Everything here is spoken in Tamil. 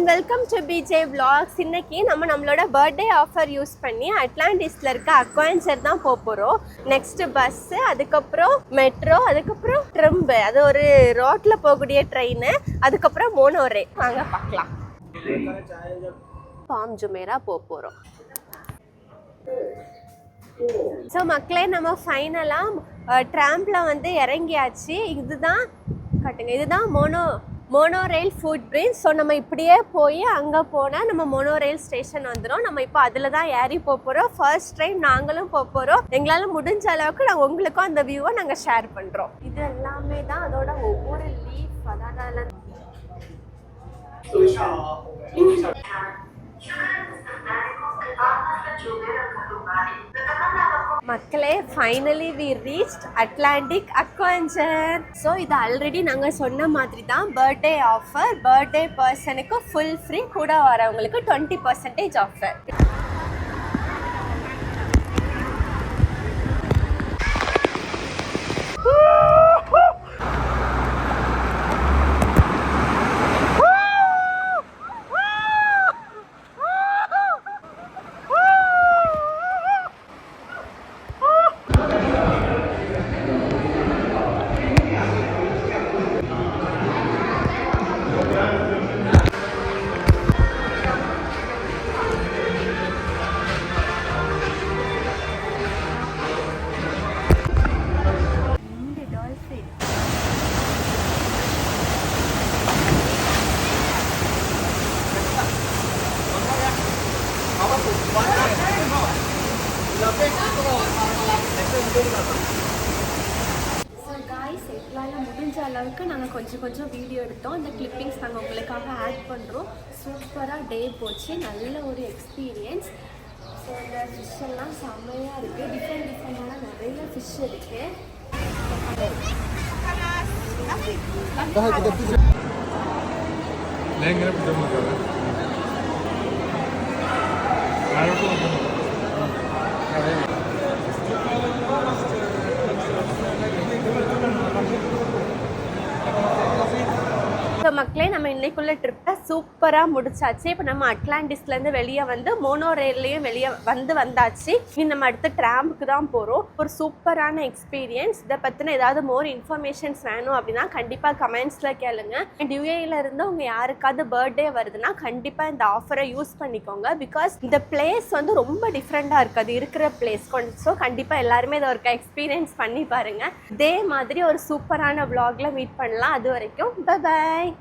And welcome to BJ vlogs. இன்னைக்கு நம்மளோட பர்த்டே ஆஃபர் யூஸ் பண்ணி அட்லாண்டிஸ்ல இருக்க அக்வான்சர் தான் போகிறோம். நெக்ஸ்ட் பஸ்ஸு, அதுக்கப்புறம் மெட்ரோ, அதுக்கப்புறம் ட்ரம்பு, அது ஒரு ரோட்ல போகக்கூடிய ட்ரெயின், அதுக்கப்புறம் மோனோரே. வாங்க பார்க்கலாம். பாம் ஜுமேரா போகிறோம். ஸோ மக்களே, நம்ம ஃபைனலாக ட்ராம்பில் வந்து இறங்கியாச்சு. இதுதான் மோனோ ரயில் ஃபுட் பிரிட்ஜ். ஸோ நம்ம இப்படியே போய் அங்கே போனால் நம்ம மோனோ ரயில் ஸ்டேஷன் வந்துடும். நம்ம இப்போ அதில் தான் ஏறி போகிறோம். ஃபர்ஸ்ட் டைம் நாங்களும் போகிறோம். எங்களால் முடிஞ்ச அளவுக்கு நாங்கள் உங்களுக்கும் அந்த வியூவை நாங்கள் ஷேர் பண்ணுறோம். இது எல்லாமே தான் அதோட ஒவ்வொரு லீஃப், அதாவது மக்களே, finally we reached Atlantic Aquaventure. So இது ஆல்ரெடி நாங்கள் சொன்ன மாதிரி தான் பர்த்டே ஆஃபர். பர்த்டே பர்சனுக்கு ஃபுல் ஃப்ரீ, கூட வரவங்களுக்கு 20% ஆஃபர். முடிஞ்ச அளவுக்கு நாங்கள் கொஞ்சம் வீடியோ எடுத்தோம். அந்த கிளிப்பிங்ஸ் நாங்கள் உங்களுக்காக ஆட் பண்ணுறோம். சூப்பராக டே போச்சு, நல்ல ஒரு எக்ஸ்பீரியன்ஸ். ஸோ இந்த ஃபிஷ் எல்லாம் செம்மையாக இருக்குது. டிஃப்ரெண்டான நிறைய ஃபிஷ் இருக்குது. ஸோ மக்களே, நம்ம இன்னைக்குள்ள ட்ரிப்பை சூப்பராக முடிச்சாச்சு. இப்போ நம்ம அட்லாண்டிஸ்லேருந்து வெளியே வந்து மோனோ ரயில்லையும் வெளியே வந்தாச்சு. இனி நம்ம அடுத்த ட்ராம்புக்கு தான் போகிறோம். ஒரு சூப்பரான எக்ஸ்பீரியன்ஸ். இதை பற்றின ஏதாவது மோர் இன்ஃபர்மேஷன்ஸ் வேணும் அப்படின்னா கண்டிப்பாக கமெண்ட்ஸில் கேளுங்க. அண்ட் யூஏயில் இருந்து உங்கள் யாருக்காவது பர்த்டே வருதுன்னா கண்டிப்பாக இந்த ஆஃபரை யூஸ் பண்ணிக்கோங்க. பிகாஸ் இந்த பிளேஸ் வந்து ரொம்ப டிஃப்ரெண்ட்டாக இருக்குது, அது இருக்கிற பிளேஸ். ஸோ கண்டிப்பாக எல்லாருமே இதை ஒரு எக்ஸ்பீரியன்ஸ் பண்ணி பாருங்கள். இதே மாதிரி ஒரு சூப்பரான vlogல மீட் பண்ணலாம். அது வரைக்கும் பை.